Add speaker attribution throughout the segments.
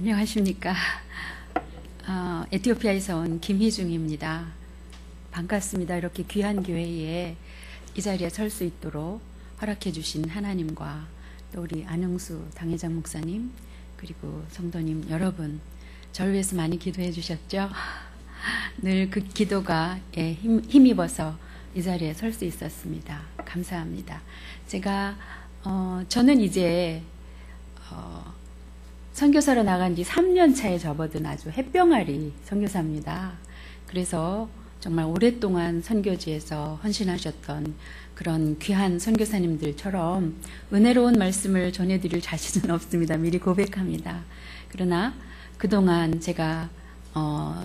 Speaker 1: 안녕하십니까. 에티오피아에서 온 김희중입니다. 반갑습니다. 이렇게 귀한 교회에 이 자리에 설 수 있도록 허락해 주신 하나님과 또 우리 안영수 당회장 목사님 그리고 성도님 여러분, 저를 위해서 많이 기도해 주셨죠? 늘 그 기도가 힘입어서 이 자리에 설 수 있었습니다. 감사합니다. 저는 이제 선교사로 나간 지 3년 차에 접어든 아주 햇병아리 선교사입니다. 그래서 정말 오랫동안 선교지에서 헌신하셨던 그런 귀한 선교사님들처럼 은혜로운 말씀을 전해드릴 자신은 없습니다. 미리 고백합니다. 그러나 그동안 제가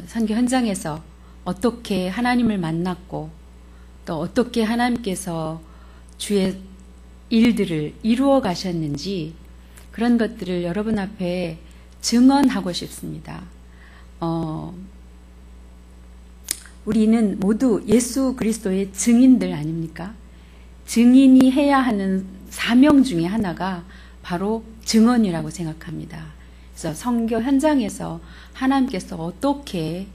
Speaker 1: 선교 현장에서 어떻게 하나님을 만났고 또 어떻게 하나님께서 주의 일들을 이루어 가셨는지 그런 것들을 여러분 앞에 증언하고 싶습니다. 우리는 모두 예수 그리스도의 증인들 아닙니까? 증인이 해야 하는 사명 중에 하나가 바로 증언이라고 생각합니다. 그래서 선교 현장에서 하나님께서 어떻게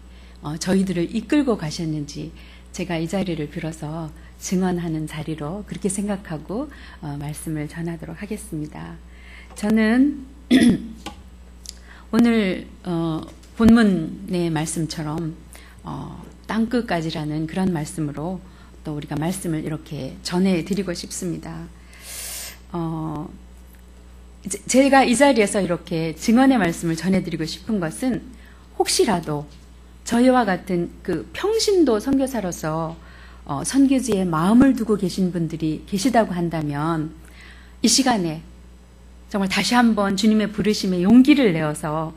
Speaker 1: 저희들을 이끌고 가셨는지 제가 이 자리를 빌어서 증언하는 자리로 그렇게 생각하고 말씀을 전하도록 하겠습니다. 저는 오늘 본문의 말씀처럼 땅끝까지라는 그런 말씀으로 또 우리가 말씀을 이렇게 전해드리고 싶습니다. 제가 이 자리에서 이렇게 증언의 말씀을 전해드리고 싶은 것은 혹시라도 저희와 같은 그 평신도 선교사로서 선교지에 마음을 두고 계신 분들이 계시다고 한다면 이 시간에 정말 다시 한번 주님의 부르심에 용기를 내어서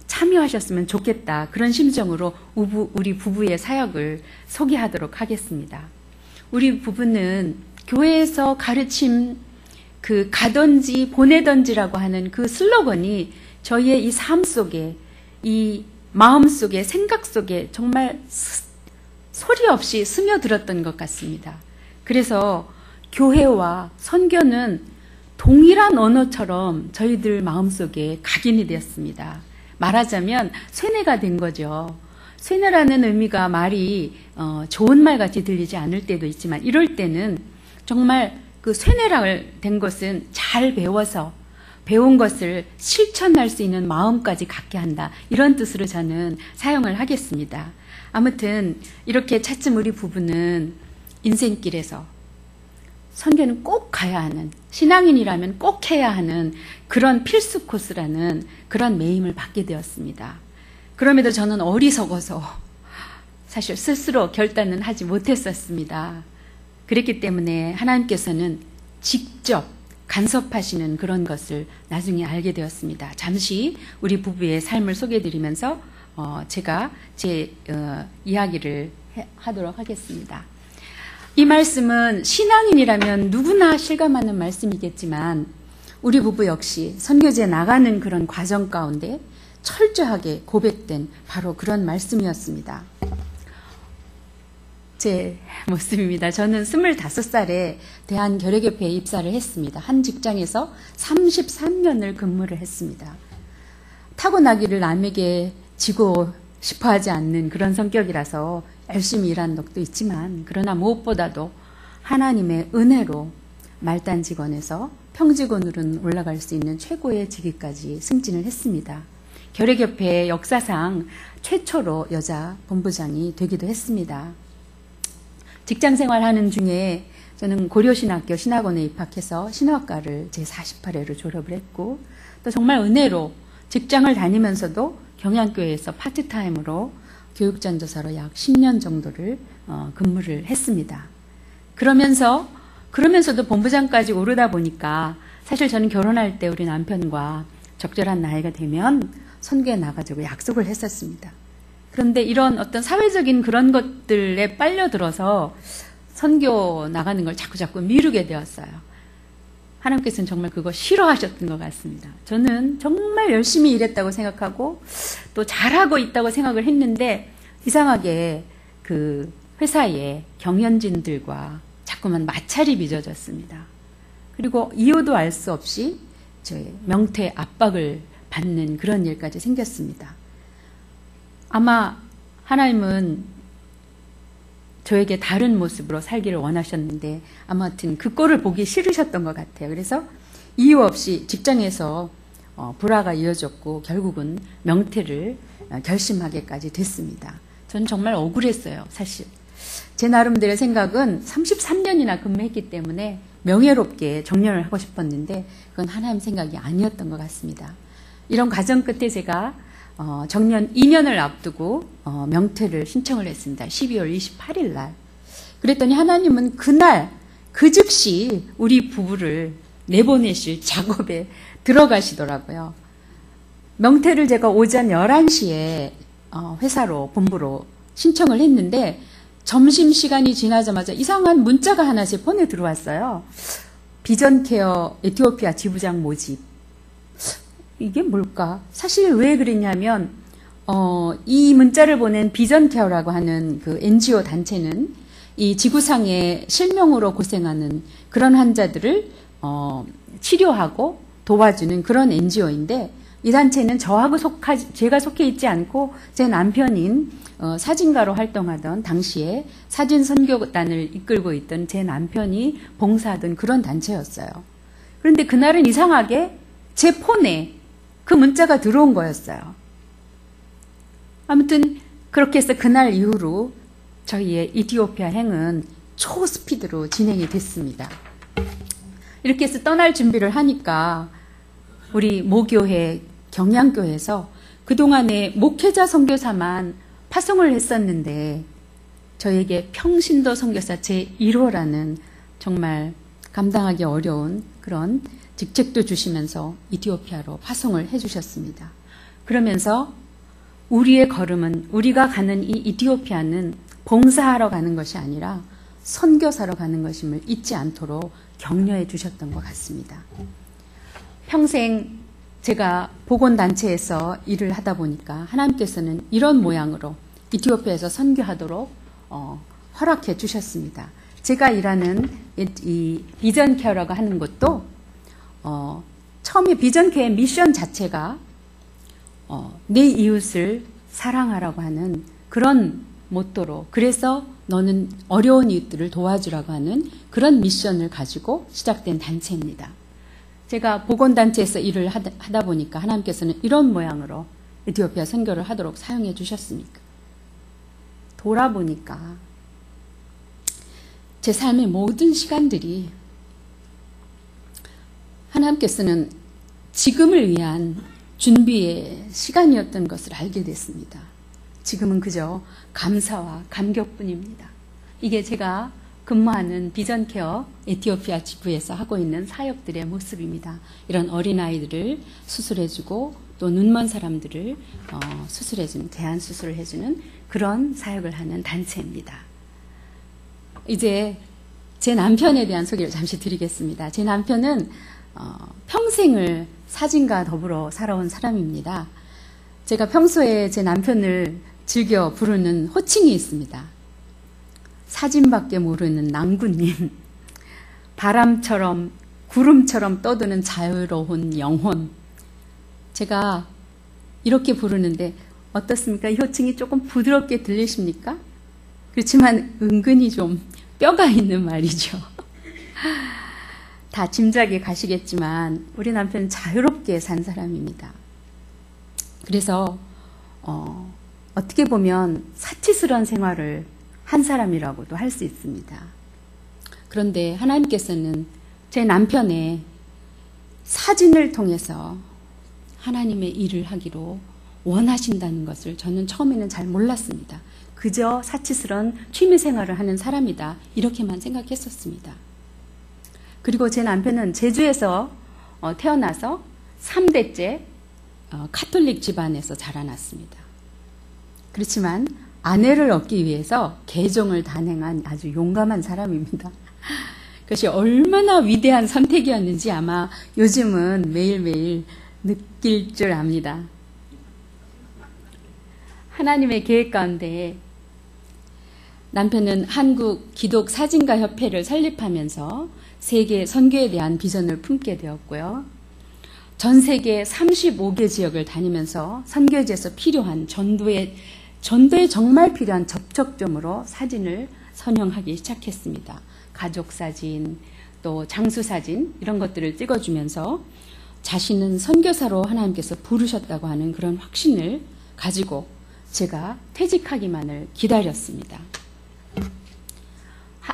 Speaker 1: 참여하셨으면 좋겠다. 그런 심정으로 우리 부부의 사역을 소개하도록 하겠습니다. 우리 부부는 교회에서 가르침 가던지 보내던지라고 하는 그 슬로건이 저희의 이 삶 속에, 이 마음 속에, 생각 속에 정말 소리 없이 스며들었던 것 같습니다. 그래서 교회와 선교는 동일한 언어처럼 저희들 마음속에 각인이 되었습니다. 말하자면 쇠뇌가 된 거죠. 쇠뇌라는 의미가 말이 좋은 말 같이 들리지 않을 때도 있지만 이럴 때는 정말 그 쇠뇌라 된 것은 잘 배워서 배운 것을 실천할 수 있는 마음까지 갖게 한다. 이런 뜻으로 저는 사용을 하겠습니다. 아무튼 이렇게 차츰 우리 부부는 인생길에서 선교는 꼭 가야 하는, 신앙인이라면 꼭 해야 하는 그런 필수 코스라는 그런 매임을 받게 되었습니다. 그럼에도 저는 어리석어서 사실 스스로 결단은 하지 못했었습니다. 그랬기 때문에 하나님께서는 직접 간섭하시는 그런 것을 나중에 알게 되었습니다. 잠시 우리 부부의 삶을 소개해드리면서 제가 제 이야기를 하도록 하겠습니다. 이 말씀은 신앙인이라면 누구나 실감하는 말씀이겠지만 우리 부부 역시 선교지에 나가는 그런 과정 가운데 철저하게 고백된 바로 그런 말씀이었습니다. 제 모습입니다. 저는 25살에 대한결핵협회에 입사를 했습니다. 한 직장에서 33년을 근무를 했습니다. 타고나기를 남에게 지고 싶어하지 않는 그런 성격이라서 열심히 일한 적도 있지만 그러나 무엇보다도 하나님의 은혜로 말단 직원에서 평직원으로 올라갈 수 있는 최고의 직위까지 승진을 했습니다. 결핵협회 역사상 최초로 여자 본부장이 되기도 했습니다. 직장 생활하는 중에 저는 고려신학교 신학원에 입학해서 신학과를 제48회로 졸업을 했고 또 정말 은혜로 직장을 다니면서도 경양교회에서 파트타임으로 교육전도사로 약 10년 정도를 근무를 했습니다. 그러면서도 본부장까지 오르다 보니까 사실 저는 결혼할 때 우리 남편과 적절한 나이가 되면 선교에 나가자고 약속을 했었습니다. 그런데 이런 어떤 사회적인 그런 것들에 빨려들어서 선교 나가는 걸 자꾸 미루게 되었어요. 하나님께서는 정말 그거 싫어하셨던 것 같습니다. 저는 정말 열심히 일했다고 생각하고 또 잘하고 있다고 생각을 했는데 이상하게 그 회사의 경연진들과 자꾸만 마찰이 빚어졌습니다. 그리고 이유도 알 수 없이 제 명퇴 압박을 받는 그런 일까지 생겼습니다. 아마 하나님은 저에게 다른 모습으로 살기를 원하셨는데 아무튼 그 꼴을 보기 싫으셨던 것 같아요. 그래서 이유 없이 직장에서 불화가 이어졌고 결국은 명퇴를 결심하게까지 됐습니다. 저는 정말 억울했어요. 사실 제 나름대로의 생각은 33년이나 근무했기 때문에 명예롭게 정년을 하고 싶었는데 그건 하나님 생각이 아니었던 것 같습니다. 이런 과정 끝에 제가 정년 2년을 앞두고 명퇴를 신청을 했습니다. 12월 28일 날. 그랬더니 하나님은 그날 그 즉시 우리 부부를 내보내실 작업에 들어가시더라고요. 명퇴를 제가 오전 11시에 회사로 본부로 신청을 했는데 점심시간이 지나자마자 이상한 문자가 하나 제 폰에 들어왔어요. 비전케어 에티오피아 지부장 모집. 이게 뭘까? 사실 왜 그랬냐면 이 문자를 보낸 비전케어라고 하는 그 NGO 단체는 이 지구상에 실명으로 고생하는 그런 환자들을 치료하고 도와주는 그런 NGO인데 이 단체는 제가 속해 있지 않고 제 남편인 사진가로 활동하던 당시에 사진 선교단을 이끌고 있던 제 남편이 봉사하던 그런 단체였어요. 그런데 그날은 이상하게 제 폰에 그 문자가 들어온 거였어요. 아무튼 그렇게 해서 그날 이후로 저희의 이티오피아 행은 초스피드로 진행이 됐습니다. 이렇게 해서 떠날 준비를 하니까 우리 모교회 경양교회에서 그동안에 목회자 선교사만 파송을 했었는데 저에게 평신도 선교사 제1호라는 정말 감당하기 어려운 그런 직책도 주시면서 이티오피아로 파송을 해주셨습니다. 그러면서 우리의 걸음은 우리가 가는 이 이티오피아는 봉사하러 가는 것이 아니라 선교사로 가는 것임을 잊지 않도록 격려해 주셨던 것 같습니다. 평생 제가 보건단체에서 일을 하다 보니까 하나님께서는 이런 모양으로 이티오피아에서 선교하도록 허락해 주셨습니다. 제가 일하는 이 비전케어라고 하는 것도 처음에 비전케어의 미션 자체가 내 이웃을 사랑하라고 하는 그런 모토로 그래서 너는 어려운 이웃들을 도와주라고 하는 그런 미션을 가지고 시작된 단체입니다. 제가 보건단체에서 일을 하다 보니까 하나님께서는 이런 모양으로 에티오피아 선교를 하도록 사용해 주셨으니까 돌아보니까 제 삶의 모든 시간들이 하나님께서는 지금을 위한 준비의 시간이었던 것을 알게 됐습니다. 지금은 그저 감사와 감격뿐입니다. 이게 제가 근무하는 비전케어 에티오피아 지부에서 하고 있는 사역들의 모습입니다. 이런 어린아이들을 수술해주고 또 눈먼 사람들을 수술해주는, 대안 수술을 해주는 그런 사역을 하는 단체입니다. 이제 제 남편에 대한 소개를 잠시 드리겠습니다. 제 남편은 평생을 사진과 더불어 살아온 사람입니다. 제가 평소에 제 남편을 즐겨 부르는 호칭이 있습니다. 사진밖에 모르는 낭구님, 바람처럼 구름처럼 떠드는 자유로운 영혼. 제가 이렇게 부르는데 어떻습니까? 이 호칭이 조금 부드럽게 들리십니까? 그렇지만 은근히 좀 뼈가 있는 말이죠. 다 짐작이 가시겠지만 우리 남편은 자유롭게 산 사람입니다. 그래서 어떻게 보면 사치스러운 생활을 한 사람이라고도 할 수 있습니다. 그런데 하나님께서는 제 남편의 사진을 통해서 하나님의 일을 하기로 원하신다는 것을 저는 처음에는 잘 몰랐습니다. 그저 사치스러운 취미생활을 하는 사람이다 이렇게만 생각했었습니다. 그리고 제 남편은 제주에서 태어나서 3대째 카톨릭 집안에서 자라났습니다. 그렇지만 아내를 얻기 위해서 개종을 단행한 아주 용감한 사람입니다. 그것이 얼마나 위대한 선택이었는지 아마 요즘은 매일매일 느낄 줄 압니다. 하나님의 계획 가운데 남편은 한국 기독 사진가 협회를 설립하면서 세계 선교에 대한 비전을 품게 되었고요. 전 세계 35개 지역을 다니면서 선교지에서 필요한 전도에 정말 필요한 접촉점으로 사진을 선형하기 시작했습니다. 가족 사진, 또 장수 사진 이런 것들을 찍어주면서 자신은 선교사로 하나님께서 부르셨다고 하는 그런 확신을 가지고 제가 퇴직하기만을 기다렸습니다.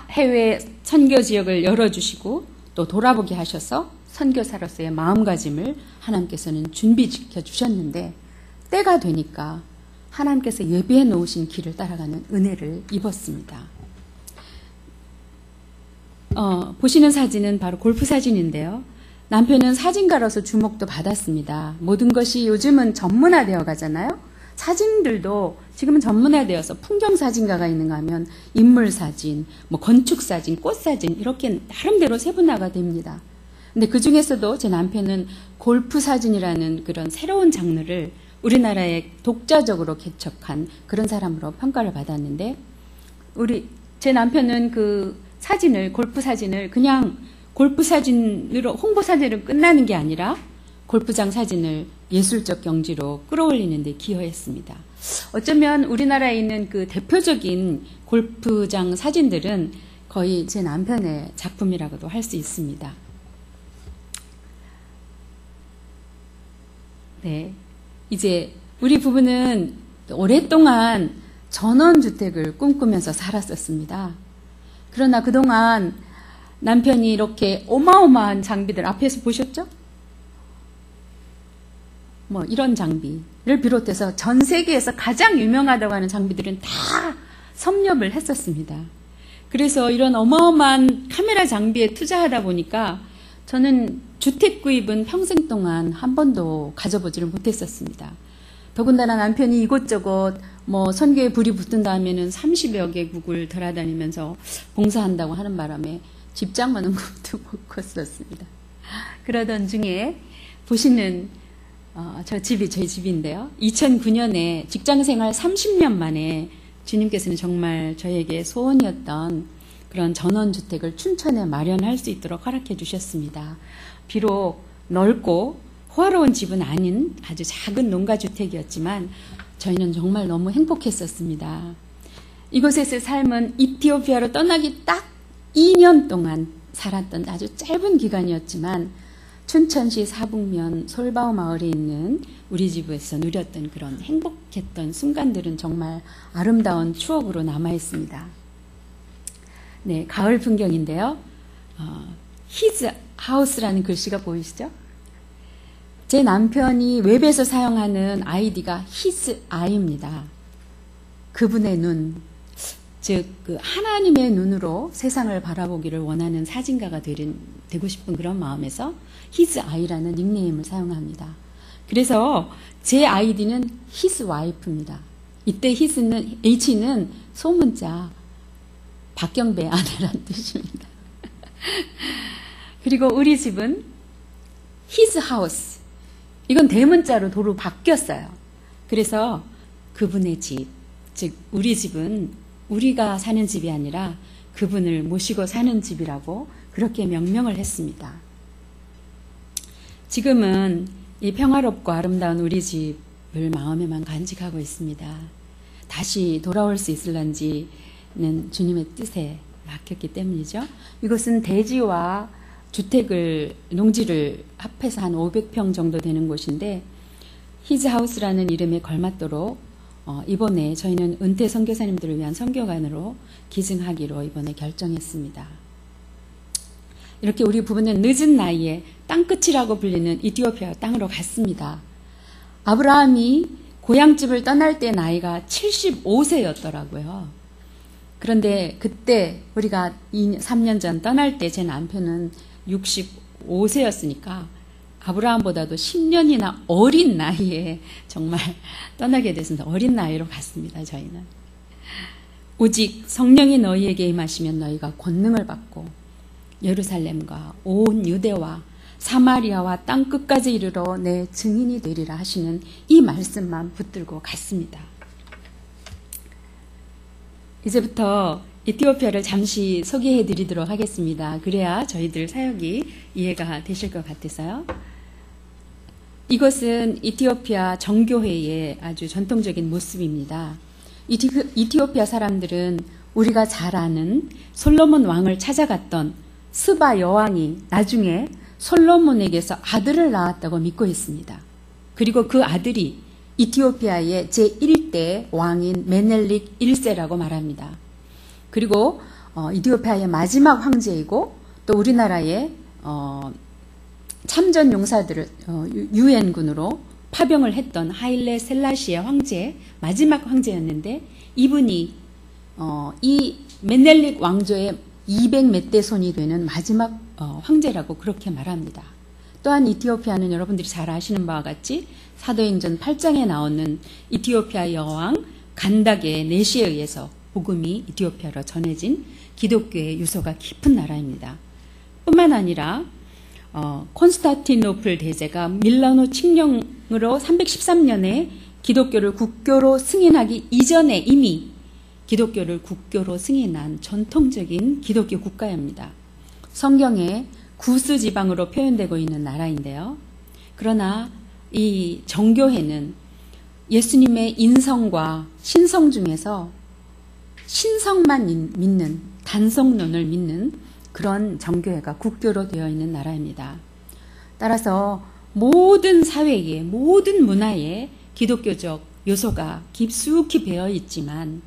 Speaker 1: 해외 선교 지역을 열어주시고 또 돌아보게 하셔서 선교사로서의 마음가짐을 하나님께서는 준비시켜 주셨는데 때가 되니까 하나님께서 예비해 놓으신 길을 따라가는 은혜를 입었습니다. 보시는 사진은 바로 골프 사진인데요. 남편은 사진가로서 주목도 받았습니다. 모든 것이 요즘은 전문화되어 가잖아요. 사진들도 지금은 전문화되어서 풍경사진가가 있는가 하면 인물사진, 건축사진, 꽃사진 이렇게 나름대로 세분화가 됩니다. 근데 그 중에서도 제 남편은 골프사진이라는 그런 새로운 장르를 우리나라에 독자적으로 개척한 그런 사람으로 평가를 받았는데 제 남편은 그 사진을, 골프사진을 그냥 골프사진으로, 홍보사진으로 끝나는 게 아니라 골프장 사진을 예술적 경지로 끌어올리는 데 기여했습니다. 어쩌면 우리나라에 있는 그 대표적인 골프장 사진들은 거의 제 남편의 작품이라고도 할 수 있습니다. 네. 이제 우리 부부는 오랫동안 전원주택을 꿈꾸면서 살았었습니다. 그러나 그동안 남편이 이렇게 어마어마한 장비들 앞에서 보셨죠? 이런 장비를 비롯해서 전 세계에서 가장 유명하다고 하는 장비들은 다 섭렵을 했었습니다. 그래서 이런 어마어마한 카메라 장비에 투자하다 보니까 저는 주택 구입은 평생 동안 한 번도 가져보지를 못했었습니다. 더군다나 남편이 이곳저곳 선교에 불이 붙은다 하면은 30여 개국을 돌아다니면서 봉사한다고 하는 바람에 집장만 온 것도 못 컸었습니다. 그러던 중에 보시는 저 집이 저희 집인데요. 2009년에 직장생활 30년 만에 주님께서는 정말 저에게 소원이었던 그런 전원주택을 춘천에 마련할 수 있도록 허락해 주셨습니다. 비록 넓고 호화로운 집은 아닌 아주 작은 농가주택이었지만 저희는 정말 너무 행복했었습니다. 이곳에서 삶은 이티오피아로 떠나기 딱 2년 동안 살았던 아주 짧은 기간이었지만 춘천시 사북면 솔바오 마을에 있는 우리 집에서 누렸던 그런 행복했던 순간들은 정말 아름다운 추억으로 남아 있습니다. 네, 가을 풍경인데요. His house라는 글씨가 보이시죠? 제 남편이 웹에서 사용하는 아이디가 His eye입니다. 그분의 눈, 즉 그 하나님의 눈으로 세상을 바라보기를 원하는 사진가가 되고 싶은 그런 마음에서 His eye라는 닉네임을 사용합니다. 그래서 제 아이디는 His wife입니다. 이때 H는 소문자 박경배 아내란 뜻입니다. 그리고 우리 집은 His house. 이건 대문자로 도로 바뀌었어요. 그래서 그분의 집, 즉 우리 집은 우리가 사는 집이 아니라 그분을 모시고 사는 집이라고 그렇게 명명을 했습니다. 지금은 이 평화롭고 아름다운 우리 집을 마음에만 간직하고 있습니다. 다시 돌아올 수 있을런지는 주님의 뜻에 맡겼기 때문이죠. 이곳은 대지와 농지를 합해서 한 500평 정도 되는 곳인데 His house라는 이름에 걸맞도록 이번에 저희는 은퇴 선교사님들을 위한 선교관으로 기증하기로 이번에 결정했습니다. 이렇게 우리 부부는 늦은 나이에 땅끝이라고 불리는 이티오피아 땅으로 갔습니다. 아브라함이 고향집을 떠날 때 나이가 75세였더라고요. 그런데 그때 우리가 3년 전 떠날 때 제 남편은 65세였으니까 아브라함보다도 10년이나 어린 나이에 정말 떠나게 됐습니다. 어린 나이로 갔습니다. 저희는. 오직 성령이 너희에게 임하시면 너희가 권능을 받고 예루살렘과 온 유대와 사마리아와 땅끝까지 이르러 내 증인이 되리라 하시는 이 말씀만 붙들고 갔습니다. 이제부터 이티오피아를 잠시 소개해 드리도록 하겠습니다. 그래야 저희들 사역이 이해가 되실 것 같아서요. 이것은 이티오피아 정교회의 아주 전통적인 모습입니다. 이티오피아 사람들은 우리가 잘 아는 솔로몬 왕을 찾아갔던 스바 여왕이 나중에 솔로몬에게서 아들을 낳았다고 믿고 있습니다. 그리고 그 아들이 이티오피아의 제1대 왕인 메넬릭 1세라고 말합니다. 그리고 이티오피아의 마지막 황제이고 또 우리나라의 참전 용사들을 유엔군으로 파병을 했던 하일레 셀라시아 황제, 마지막 황제였는데 이분이 이 메넬릭 왕조의 200몇 대 손이 되는 마지막 황제라고 그렇게 말합니다. 또한 이티오피아는 여러분들이 잘 아시는 바와 같이 사도행전 8장에 나오는 이티오피아 여왕 간닥의 내시에 의해서 복음이 이티오피아로 전해진 기독교의 유서가 깊은 나라입니다. 뿐만 아니라 콘스탄티노플 대제가 밀라노 칙령으로 313년에 기독교를 국교로 승인하기 이전에 이미 기독교를 국교로 승인한 전통적인 기독교 국가입니다. 성경에 구스 지방으로 표현되고 있는 나라인데요. 그러나 이 정교회는 예수님의 인성과 신성 중에서 신성만 믿는, 단성론을 믿는 그런 정교회가 국교로 되어 있는 나라입니다. 따라서 모든 사회에, 모든 문화에 기독교적 요소가 깊숙이 배어 있지만,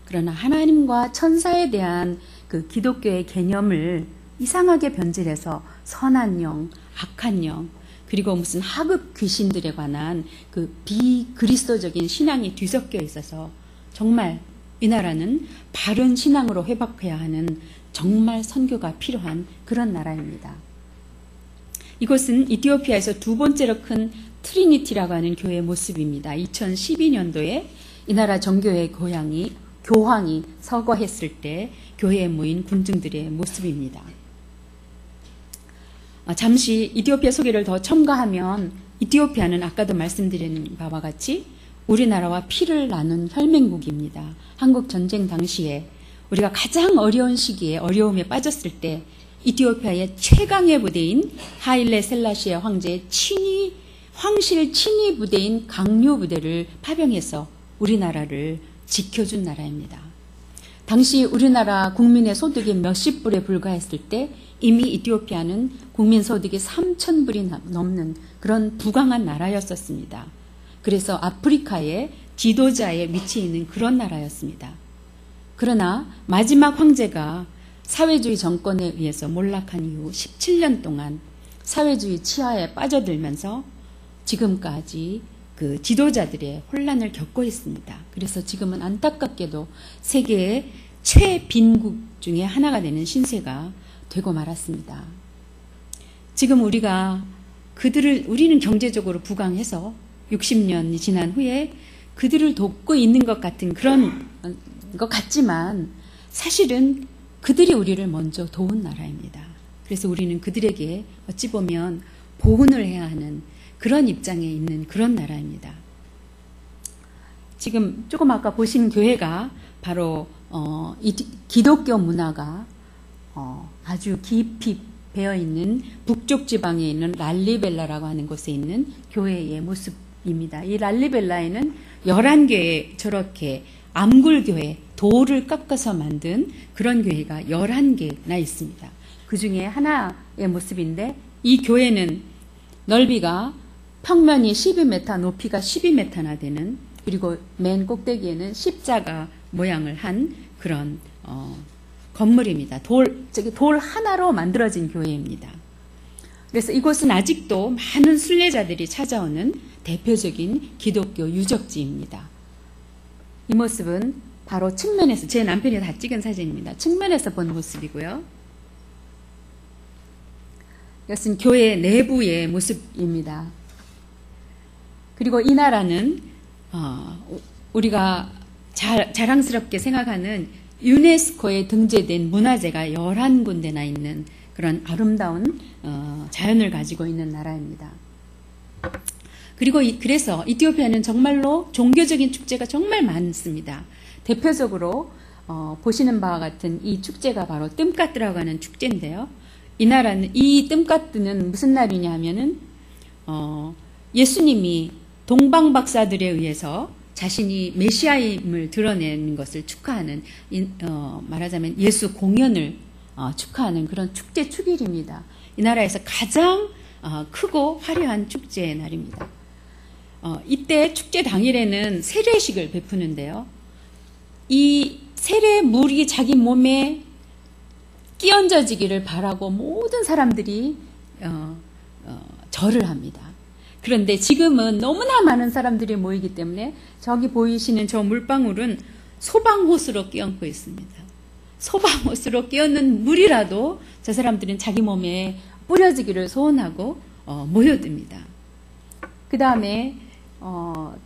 Speaker 1: 그러나 하나님과 천사에 대한 그 기독교의 개념을 이상하게 변질해서 선한 영, 악한 영, 그리고 무슨 하급 귀신들에 관한 그 비그리스도적인 신앙이 뒤섞여 있어서 정말 이 나라는 바른 신앙으로 회복해야 하는 정말 선교가 필요한 그런 나라입니다. 이곳은 이티오피아에서 두 번째로 큰 트리니티라고 하는 교회의 모습입니다. 2012년도에 이 나라 정교회 교황이 서거했을 때 교회에 모인 군중들의 모습입니다. 잠시 이티오피아 소개를 더 첨가하면 이티오피아는 아까도 말씀드린 바와 같이 우리나라와 피를 나눈 혈맹국입니다. 한국 전쟁 당시에 우리가 가장 어려운 시기에 어려움에 빠졌을 때 이티오피아의 최강의 부대인 하일레 셀라시아 황제의 황실 친위 부대인 강류 부대를 파병해서 우리나라를 지켜준 나라입니다. 당시 우리나라 국민의 소득이 몇십 불에 불과했을 때 이미 이티오피아는 국민 소득이 3,000불이 넘는 그런 부강한 나라였었습니다. 그래서 아프리카의 지도자에 위치해 있는 그런 나라였습니다. 그러나 마지막 황제가 사회주의 정권에 의해서 몰락한 이후 17년 동안 사회주의 치하에 빠져들면서 지금까지 그 지도자들의 혼란을 겪고 있습니다. 그래서 지금은 안타깝게도 세계의 최빈국 중에 하나가 되는 신세가 되고 말았습니다. 지금 우리는 경제적으로 부강해서 60년이 지난 후에 그들을 돕고 있는 것 같은 그런 것 같지만 사실은 그들이 우리를 먼저 도운 나라입니다. 그래서 우리는 그들에게 어찌 보면 보훈을 해야 하는 그런 입장에 있는 그런 나라입니다. 지금 조금 아까 보신 교회가 바로 기독교 문화가 아주 깊이 배어있는 북쪽 지방에 있는 랄리벨라라고 하는 곳에 있는 교회의 모습입니다. 이 랄리벨라에는 11개의 저렇게 암굴교회, 돌을 깎아서 만든 그런 교회가 11개나 있습니다. 그 중에 하나의 모습인데 이 교회는 넓이가 평면이 12m, 높이가 12m나 되는, 그리고 맨 꼭대기에는 십자가 모양을 한 그런 건물입니다. 돌 하나로 만들어진 교회입니다. 그래서 이곳은 아직도 많은 순례자들이 찾아오는 대표적인 기독교 유적지입니다. 이 모습은 바로 측면에서, 제 남편이 다 찍은 사진입니다. 측면에서 본 모습이고요. 이것은 교회 내부의 모습입니다. 그리고 이 나라는 우리가 자랑스럽게 생각하는 유네스코에 등재된 문화재가 11군데나 있는 그런 아름다운 자연을 가지고 있는 나라입니다. 그리고 그래서 이티오피아는 정말로 종교적인 축제가 정말 많습니다. 대표적으로 보시는 바와 같은 이 축제가 바로 뜸까뜨라고 하는 축제인데요. 이 뜸까뜨는 무슨 날이냐 하면은 예수님이 동방 박사들에 의해서 자신이 메시아임을 드러내는 것을 축하하는 말하자면 예수 공연을 축하하는 그런 축제 축일입니다. 이 나라에서 가장 크고 화려한 축제의 날입니다. 이때 축제 당일에는 세례식을 베푸는데요. 이 세례 물이 자기 몸에 끼얹어지기를 바라고 모든 사람들이 절을 합니다. 그런데 지금은 너무나 많은 사람들이 모이기 때문에 저기 보이시는 저 물방울은 소방호스로 끼얹고 있습니다. 소방호스로 끼얹는 물이라도 저 사람들은 자기 몸에 뿌려지기를 소원하고 모여듭니다. 그 다음에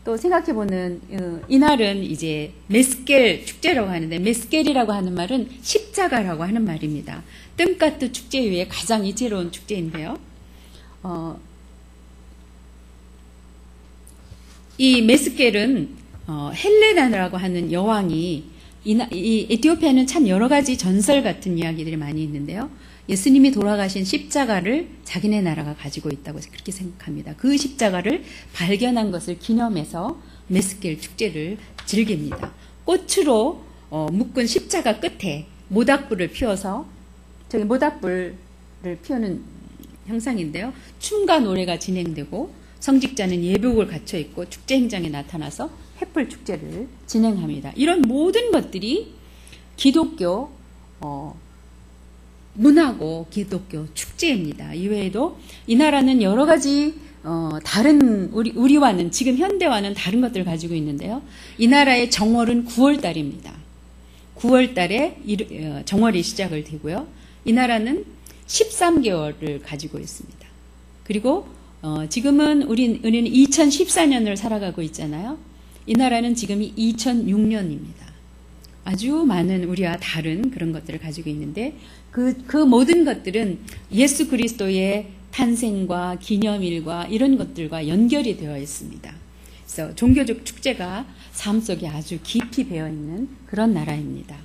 Speaker 1: 또 생각해보는 이날은 이제 메스겔 축제라고 하는데, 메스겔이라고 하는 말은 십자가라고 하는 말입니다. 뜸까트 축제 외에 가장 이채로운 축제인데요. 이 메스겔은 헬레나라고 하는 여왕이 이 에티오피아는 참 여러 가지 전설 같은 이야기들이 많이 있는데요. 예수님이 돌아가신 십자가를 자기네 나라가 가지고 있다고 그렇게 생각합니다. 그 십자가를 발견한 것을 기념해서 메스겔 축제를 즐깁니다. 꽃으로 묶은 십자가 끝에 모닥불을 피워서, 저기 모닥불을 피우는 형상인데요. 춤과 노래가 진행되고 성직자는 예복을 갖춰 입고 축제 행장에 나타나서 횃불 축제를 진행합니다. 이런 모든 것들이 기독교 문화고 기독교 축제입니다. 이외에도 이 나라는 여러 가지 다른 우리와는 지금 현대와는 다른 것들을 가지고 있는데요. 이 나라의 정월은 9월 달입니다. 9월 달에 정월이 시작을 되고요. 이 나라는 13개월을 가지고 있습니다. 그리고 지금은 우리는 2014년을 살아가고 있잖아요. 이 나라는 지금이 2006년입니다. 아주 많은 우리와 다른 그런 것들을 가지고 있는데 그 모든 것들은 예수 그리스도의 탄생과 기념일과 이런 것들과 연결이 되어 있습니다. 그래서 종교적 축제가 삶 속에 아주 깊이 배어 있는 그런 나라입니다.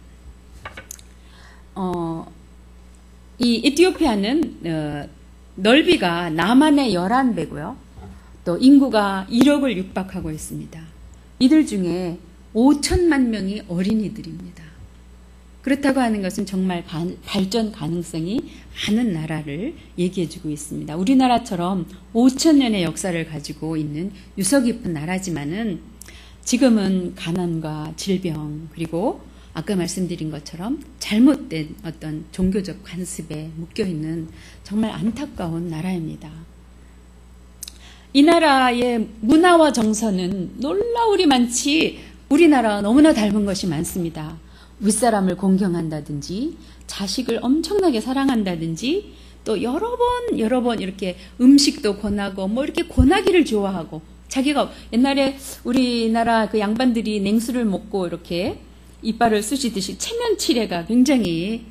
Speaker 1: 이 에티오피아는 넓이가 남한의 11배고요. 또 인구가 1억을 육박하고 있습니다. 이들 중에 5천만 명이 어린이들입니다. 그렇다고 하는 것은 정말 발전 가능성이 많은 나라를 얘기해주고 있습니다. 우리나라처럼 5천년의 역사를 가지고 있는 유서 깊은 나라지만은 지금은 가난과 질병, 그리고 아까 말씀드린 것처럼 잘못된 어떤 종교적 관습에 묶여있는 정말 안타까운 나라입니다. 이 나라의 문화와 정서는 놀라우리 많지 우리나라와 너무나 닮은 것이 많습니다. 윗사람을 공경한다든지 자식을 엄청나게 사랑한다든지 또 여러 번 이렇게 음식도 권하고 뭐 이렇게 권하기를 좋아하고, 자기가 옛날에 우리나라 그 양반들이 냉수를 먹고 이렇게 이빨을 쑤시듯이 체면치레가 굉장히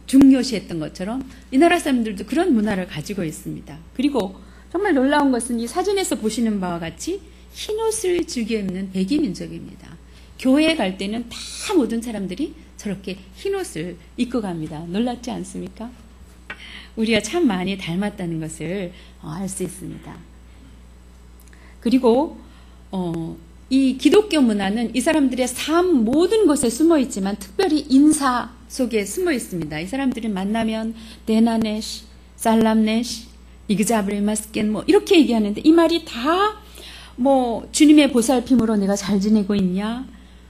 Speaker 1: 중요시했던 것처럼 이 나라 사람들도 그런 문화를 가지고 있습니다. 그리고 정말 놀라운 것은 이 사진에서 보시는 바와 같이 흰옷을 즐겨 입는 백이 민족입니다. 교회에 갈 때는 다 모든 사람들이 저렇게 흰옷을 입고 갑니다. 놀랍지 않습니까? 우리가 참 많이 닮았다는 것을 알 수 있습니다. 그리고 이 기독교 문화는 이 사람들의 삶 모든 곳에 숨어 있지만 특별히 인사 속에 숨어 있습니다. 이 사람들은 만나면 데나네시, 살람네시, 이그자브레마스겐 뭐 이렇게 얘기하는데 이 말이 다 뭐 주님의 보살핌으로 내가 잘 지내고 있냐,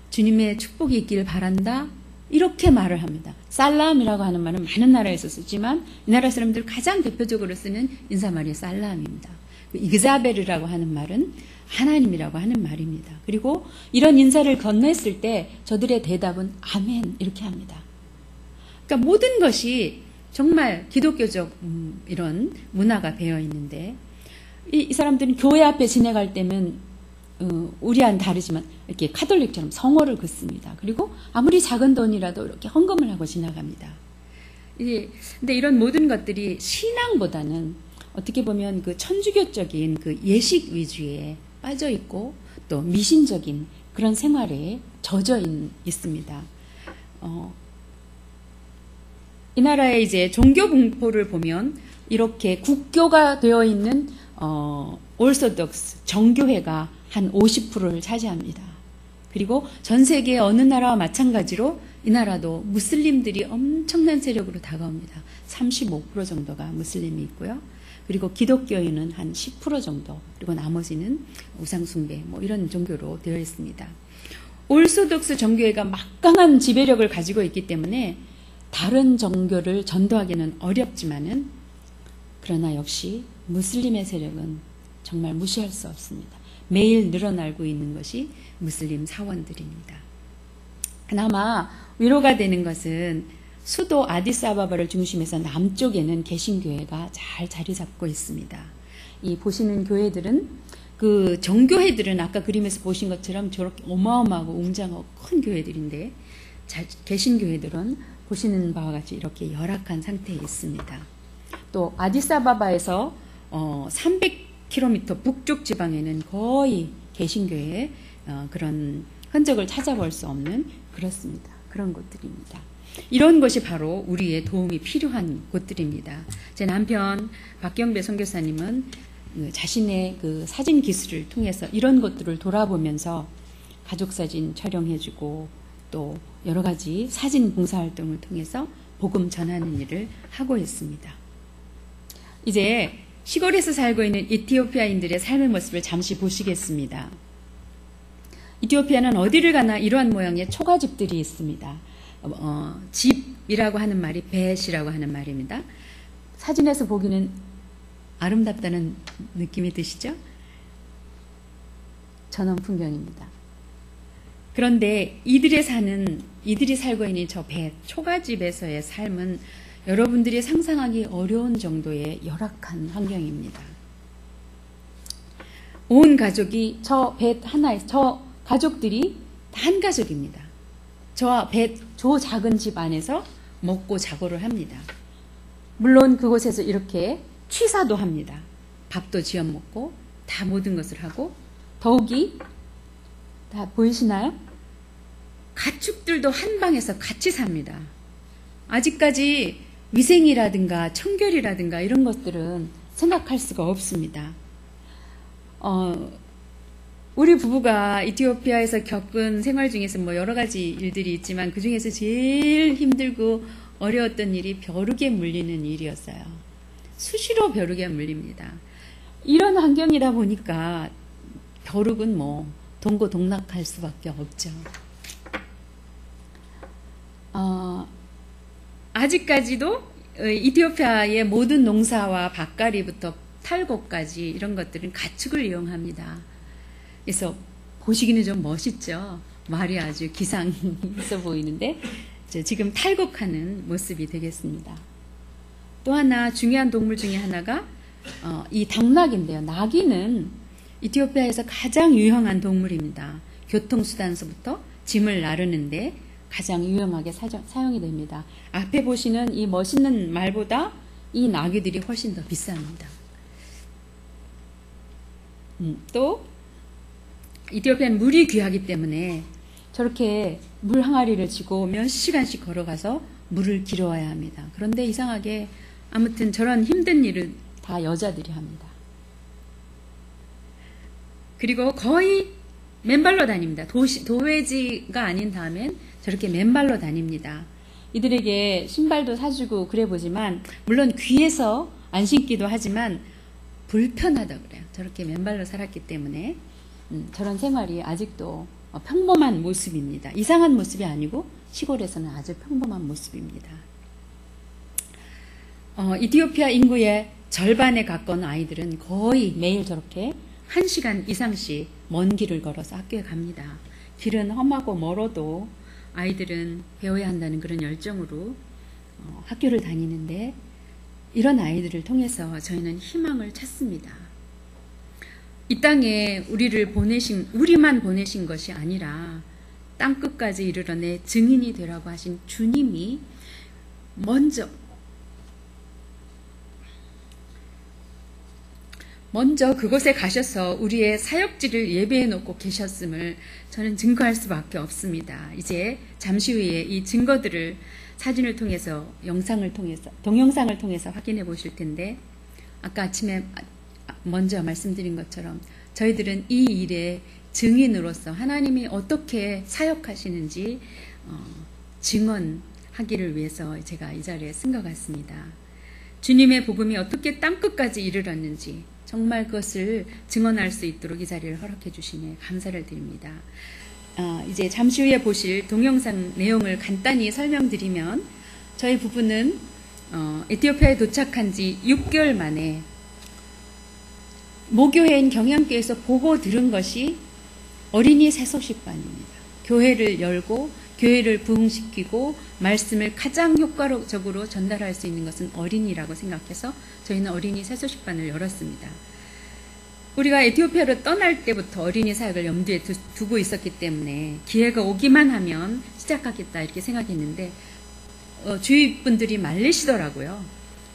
Speaker 1: 주님의 축복이 있기를 바란다, 이렇게 말을 합니다. 살람이라고 하는 말은 많은 나라에서 쓰지만 이 나라 사람들 가장 대표적으로 쓰는 인사말이 살람입니다. 이그자베르라고 하는 말은 하나님이라고 하는 말입니다. 그리고 이런 인사를 건넸을 때 저들의 대답은 아멘 이렇게 합니다. 그러니까 모든 것이 정말 기독교적 이런 문화가 배어 있는데 이 사람들은 교회 앞에 지나갈 때는 우리와는 다르지만 이렇게 카톨릭처럼 성호를 긋습니다. 그리고 아무리 작은 돈이라도 이렇게 헌금을 하고 지나갑니다. 근데 이런 모든 것들이 신앙보다는 어떻게 보면 그 천주교적인 그 예식 위주에 빠져 있고 또 미신적인 그런 생활에 젖어 있습니다. 이 나라의 이제 종교 분포를 보면 이렇게 국교가 되어 있는 올소독스 정교회가 한 50%를 차지합니다. 그리고 전 세계 어느 나라와 마찬가지로 이 나라도 무슬림들이 엄청난 세력으로 다가옵니다. 35% 정도가 무슬림이 있고요. 그리고 기독교인은 한 10% 정도, 그리고 나머지는 우상숭배 뭐 이런 종교로 되어 있습니다. 올소독스 정교회가 막강한 지배력을 가지고 있기 때문에 다른 종교를 전도하기는 어렵지만은, 그러나 역시 무슬림의 세력은 정말 무시할 수 없습니다. 매일 늘어나고 있는 것이 무슬림 사원들입니다. 그나마 위로가 되는 것은 수도 아디스아바바를 중심해서 남쪽에는 개신교회가 잘 자리 잡고 있습니다. 이 보시는 교회들은, 그 정교회들은 아까 그림에서 보신 것처럼 저렇게 어마어마하고 웅장하고 큰 교회들인데, 개신교회들은 보시는 바와 같이 이렇게 열악한 상태에 있습니다. 또 아디스아바바에서 300km 북쪽 지방에는 거의 개신교회의 그런 흔적을 찾아볼 수 없는 그런 곳들입니다. 이런 것이 바로 우리의 도움이 필요한 곳들입니다. 제 남편 박경배 선교사님은 자신의 그 사진 기술을 통해서 이런 것들을 돌아보면서 가족사진 촬영해주고 또 여러 가지 사진 봉사활동을 통해서 복음 전하는 일을 하고 있습니다. 이제 시골에서 살고 있는 이티오피아인들의 삶의 모습을 잠시 보시겠습니다. 이티오피아는 어디를 가나 이러한 모양의 초가집들이 있습니다. 집이라고 하는 말이 벳이라고 하는 말입니다. 사진에서 보기는 아름답다는 느낌이 드시죠? 전원 풍경입니다. 그런데 이들이 살고 있는 저 벳, 초가집에서의 삶은 여러분들이 상상하기 어려운 정도의 열악한 환경입니다. 온 가족이 저 벳 하나에, 저 가족들이 한 가족입니다. 저 작은 집 안에서 먹고 자고를 합니다. 물론 그곳에서 이렇게 취사도 합니다. 밥도 지어 먹고 다 모든 것을 하고, 더욱이 다 보이시나요? 가축들도 한 방에서 같이 삽니다. 아직까지 위생이라든가 청결이라든가 이런 것들은 생각할 수가 없습니다. 우리 부부가 이티오피아에서 겪은 생활 중에서 뭐 여러 가지 일들이 있지만 그 중에서 제일 힘들고 어려웠던 일이 벼룩에 물리는 일이었어요. 수시로 벼룩에 물립니다. 이런 환경이다 보니까 벼룩은 뭐 동고동락할 수밖에 없죠. 아직까지도 이티오피아의 모든 농사와 밭갈이부터 탈곡까지 이런 것들은 가축을 이용합니다. 그래서 보시기는 좀 멋있죠. 말이 아주 기상 있어 보이는데 지금 탈곡하는 모습이 되겠습니다. 또 하나 중요한 동물 중에 하나가 이 당나귀인데요. 나귀는 이티오피아에서 가장 유용한 동물입니다. 교통수단서부터 짐을 나르는데 가장 유용하게 사용이 됩니다. 앞에 보시는 이 멋있는 말보다 이 나귀들이 훨씬 더 비쌉니다. 또 이티오피아는 물이 귀하기 때문에 저렇게 물 항아리를 쥐고 몇 시간씩 걸어가서 물을 길어와야 합니다. 그런데 이상하게 아무튼 저런 힘든 일을 다 여자들이 합니다. 그리고 거의 맨발로 다닙니다. 도회지가 아닌 다음엔 저렇게 맨발로 다닙니다. 이들에게 신발도 사주고 그래 보지만 물론 귀에서 안 신기도 하지만 불편하다고 그래요. 저렇게 맨발로 살았기 때문에 저런 생활이 아직도 평범한 모습입니다. 이상한 모습이 아니고 시골에서는 아주 평범한 모습입니다. 이티오피아 인구의 절반에 가까운 아이들은 거의 매일 저렇게 1시간 이상씩 먼 길을 걸어서 학교에 갑니다. 길은 험하고 멀어도 아이들은 배워야 한다는 그런 열정으로 학교를 다니는데, 이런 아이들을 통해서 저희는 희망을 찾습니다. 이 땅에 우리만 보내신 것이 아니라 땅끝까지 이르러내 증인이 되라고 하신 주님이 먼저 그곳에 가셔서 우리의 사역지를 예배해 놓고 계셨음을 저는 증거할 수밖에 없습니다. 이제 잠시 후에 이 증거들을 사진을 통해서, 동영상을 통해서 확인해 보실 텐데, 아까 아침에 먼저 말씀드린 것처럼 저희들은 이 일의 증인으로서 하나님이 어떻게 사역하시는지 증언하기를 위해서 제가 이 자리에 쓴 것 같습니다. 주님의 복음이 어떻게 땅끝까지 이르렀는지 정말 그것을 증언할 수 있도록 이 자리를 허락해 주시니 감사를 드립니다. 이제 잠시 후에 보실 동영상 내용을 간단히 설명드리면 저희 부부는 에티오피아에 도착한 지 6개월 만에 모교회인 경양교회에서 보고 들은 것이 어린이 새소식반입니다. 교회를 열고 교회를 부흥시키고 말씀을 가장 효과적으로 전달할 수 있는 것은 어린이라고 생각해서 저희는 어린이 새소식반을 열었습니다. 우리가 에티오피아로 떠날 때부터 어린이 사역을 염두에 두고 있었기 때문에 기회가 오기만 하면 시작하겠다 이렇게 생각했는데 주위 분들이 말리시더라고요.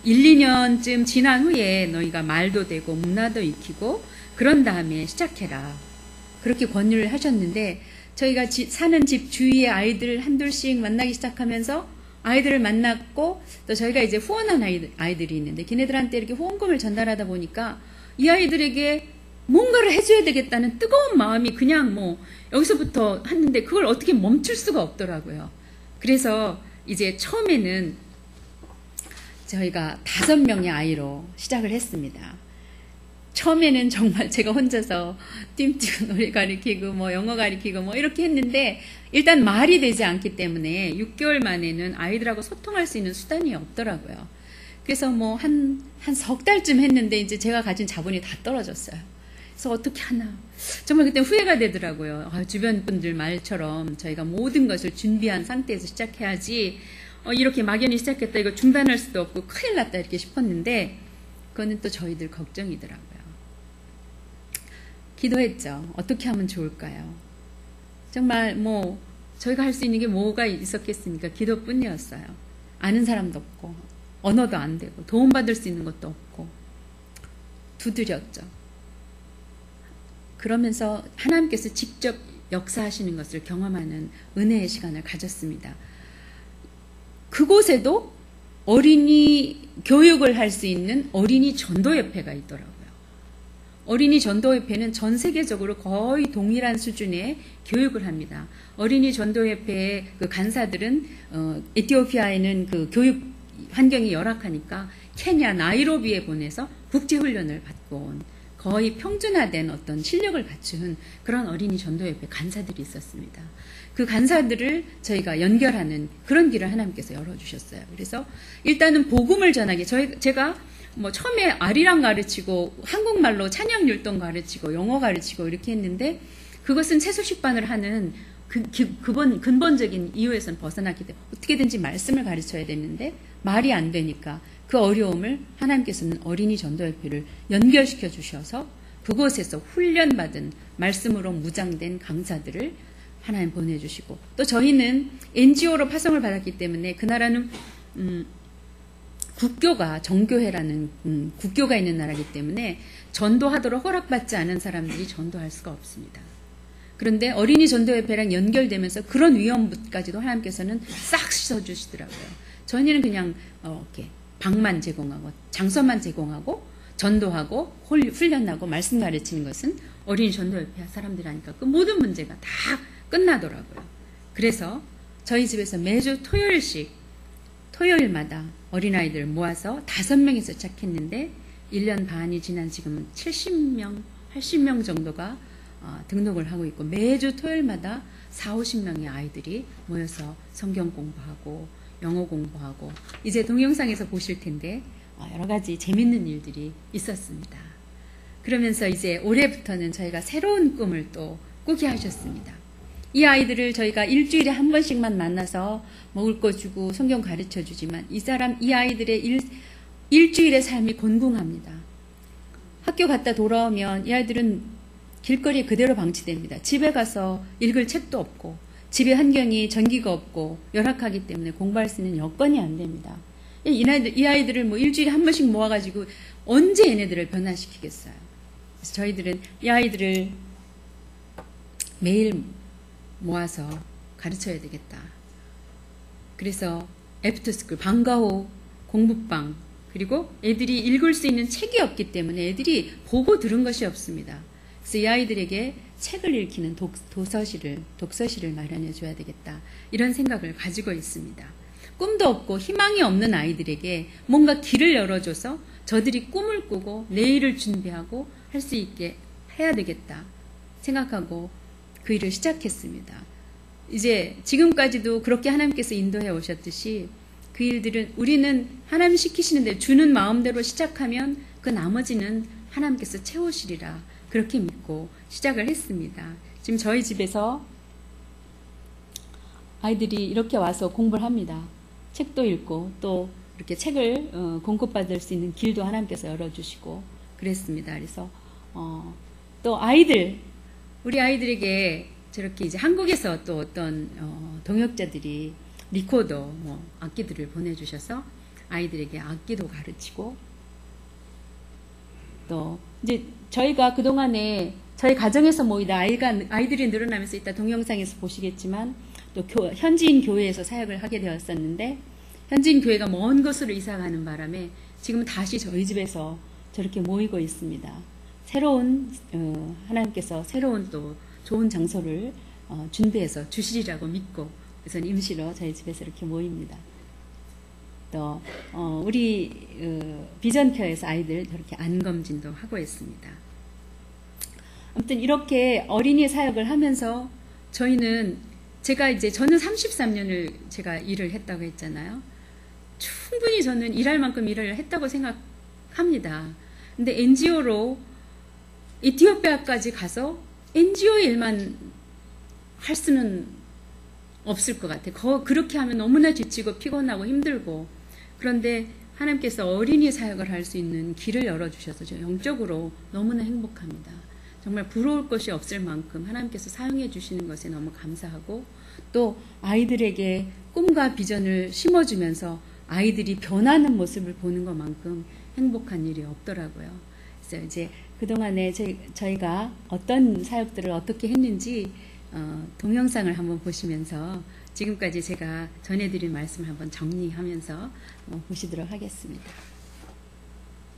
Speaker 1: 1, 2년쯤 지난 후에 너희가 말도 되고 문화도 익히고 그런 다음에 시작해라. 그렇게 권유를 하셨는데 저희가 사는 집 주위의 아이들 한둘씩 만나기 시작하면서 아이들을 만났고 또 저희가 이제 후원한 아이들이 있는데 걔네들한테 이렇게 후원금을 전달하다 보니까 이 아이들에게 뭔가를 해줘야 되겠다는 뜨거운 마음이 그냥 여기서부터 하는데 그걸 어떻게 멈출 수가 없더라고요. 그래서 이제 처음에는 저희가 5명의 아이로 시작을 했습니다. 처음에는 정말 제가 혼자서 띠띠고 노래 가르치고 영어 가르치고 이렇게 했는데 일단 말이 되지 않기 때문에 6개월 만에는 아이들하고 소통할 수 있는 수단이 없더라고요. 그래서 한 석 달쯤 했는데 이제 제가 가진 자본이 다 떨어졌어요. 그래서 어떻게 하나 정말 그때 후회가 되더라고요. 주변 분들 말처럼 저희가 모든 것을 준비한 상태에서 시작해야지 이렇게 막연히 시작했다 이거 중단할 수도 없고 큰일 났다 이렇게 싶었는데 그거는 또 저희들 걱정이더라고요. 기도했죠. 어떻게 하면 좋을까요? 정말 저희가 할 수 있는 게 뭐가 있었겠습니까? 기도뿐이었어요. 아는 사람도 없고 언어도 안 되고 도움받을 수 있는 것도 없고 두드렸죠. 그러면서 하나님께서 직접 역사하시는 것을 경험하는 은혜의 시간을 가졌습니다. 그곳에도 어린이 교육을 할 수 있는 어린이 전도협회가 있더라고요. 어린이 전도협회는 전 세계적으로 거의 동일한 수준의 교육을 합니다. 어린이 전도협회의 그 간사들은 에티오피아에는 그 교육 환경이 열악하니까 케냐 나이로비에 보내서 국제훈련을 받고 온 거의 평준화된 어떤 실력을 갖춘 그런 어린이 전도협회 간사들이 있었습니다. 그 간사들을 저희가 연결하는 그런 길을 하나님께서 열어주셨어요. 그래서 일단은 복음을 전하기 제가 처음에 아리랑 가르치고 한국말로 찬양율동 가르치고 영어 가르치고 이렇게 했는데 그것은 새소식반을 하는 근본적인 이유에서는 벗어났기 때문에 어떻게든지 말씀을 가르쳐야 됐는데 말이 안 되니까 그 어려움을 하나님께서는 어린이 전도협회를 연결시켜 주셔서 그곳에서 훈련받은 말씀으로 무장된 강사들을 하나님 보내주시고 또 저희는 NGO로 파송을 받았기 때문에 그 나라는 국교가 정교회라는 국교가 있는 나라이기 때문에 전도하도록 허락받지 않은 사람들이 전도할 수가 없습니다. 그런데 어린이 전도협회랑 연결되면서 그런 위험까지도 하나님께서는 싹 씻어주시더라고요. 저희는 그냥 이렇게 방만 제공하고 장소만 제공하고 전도하고 훈련하고 말씀 가르치는 것은 어린이 전도협회 사람들이 하니까 그 모든 문제가 다 끝나더라고요. 그래서 저희 집에서 매주 토요일마다 어린아이들 모아서 5명에서 시작했는데 1년 반이 지난 지금은 70명, 80명 정도가 등록을 하고 있고 매주 토요일마다 40~50명의 아이들이 모여서 성경 공부하고 영어 공부하고 이제 동영상에서 보실 텐데 여러 가지 재밌는 일들이 있었습니다. 그러면서 이제 올해부터는 저희가 새로운 꿈을 또 꾸게 하셨습니다. 이 아이들을 저희가 일주일에 한 번씩만 만나서 먹을 거 주고 성경 가르쳐 주지만 이 아이들의 일주일의 삶이 곤궁합니다. 학교 갔다 돌아오면 이 아이들은 길거리에 그대로 방치됩니다. 집에 가서 읽을 책도 없고 집의 환경이 전기가 없고 열악하기 때문에 공부할 수 있는 여건이 안 됩니다. 이 아이들을 일주일에 한 번씩 모아가지고 언제 얘네들을 변화시키겠어요. 그래서 저희들은 이 아이들을 매일 모아서 가르쳐야 되겠다. 그래서 애프터스쿨, 방과 후 공부방, 그리고 애들이 읽을 수 있는 책이 없기 때문에 애들이 보고 들은 것이 없습니다. 그래서 이 아이들에게 책을 읽히는 독서실을 마련해 줘야 되겠다. 이런 생각을 가지고 있습니다. 꿈도 없고 희망이 없는 아이들에게 뭔가 길을 열어줘서 저들이 꿈을 꾸고 내일을 준비하고 할 수 있게 해야 되겠다 생각하고 그 일을 시작했습니다. 이제 지금까지도 그렇게 하나님께서 인도해 오셨듯이 그 일들은 우리는 하나님 시키시는데 주는 마음대로 시작하면 그 나머지는 하나님께서 채우시리라 그렇게 믿고 시작을 했습니다. 지금 저희 집에서 아이들이 이렇게 와서 공부를 합니다. 책도 읽고 또 이렇게 책을 공급받을 수 있는 길도 하나님께서 열어주시고 그랬습니다. 그래서 또 우리 아이들에게 저렇게 이제 한국에서 또 어떤 동역자들이 리코더 악기들을 보내주셔서 아이들에게 악기도 가르치고 또 이제 저희가 그동안에 저희 가정에서 모이다 아이들이 늘어나면서 이따 동영상에서 보시겠지만 또 현지인 교회에서 사역을 하게 되었었는데 현지인 교회가 먼 곳으로 이사가는 바람에 지금 다시 저희 집에서 저렇게 모이고 있습니다. 새로운 하나님께서 새로운 또 좋은 장소를 준비해서 주시리라고 믿고 그래서 임시로 저희 집에서 이렇게 모입니다. 또 우리 비전케어에서 아이들 저렇게 안검진도 하고 있습니다. 아무튼 이렇게 어린이 사역을 하면서 저는 33년을 제가 일을 했다고 했잖아요. 충분히 저는 일할 만큼 일을 했다고 생각합니다. 근데 NGO로 에티오피아까지 가서 NGO 일만 할 수는 없을 것 같아요. 그렇게 하면 너무나 지치고 피곤하고 힘들고 그런데 하나님께서 어린이 사역을 할 수 있는 길을 열어주셔서 저 영적으로 너무나 행복합니다. 정말 부러울 것이 없을 만큼 하나님께서 사용해 주시는 것에 너무 감사하고 또 아이들에게 꿈과 비전을 심어주면서 아이들이 변하는 모습을 보는 것만큼 행복한 일이 없더라고요. 그래서 이제 그동안에 저희가 어떤 사역들을 어떻게 했는지 동영상을 한번 보시면서 지금까지 제가 전해드린 말씀을 한번 정리하면서 보시도록 하겠습니다.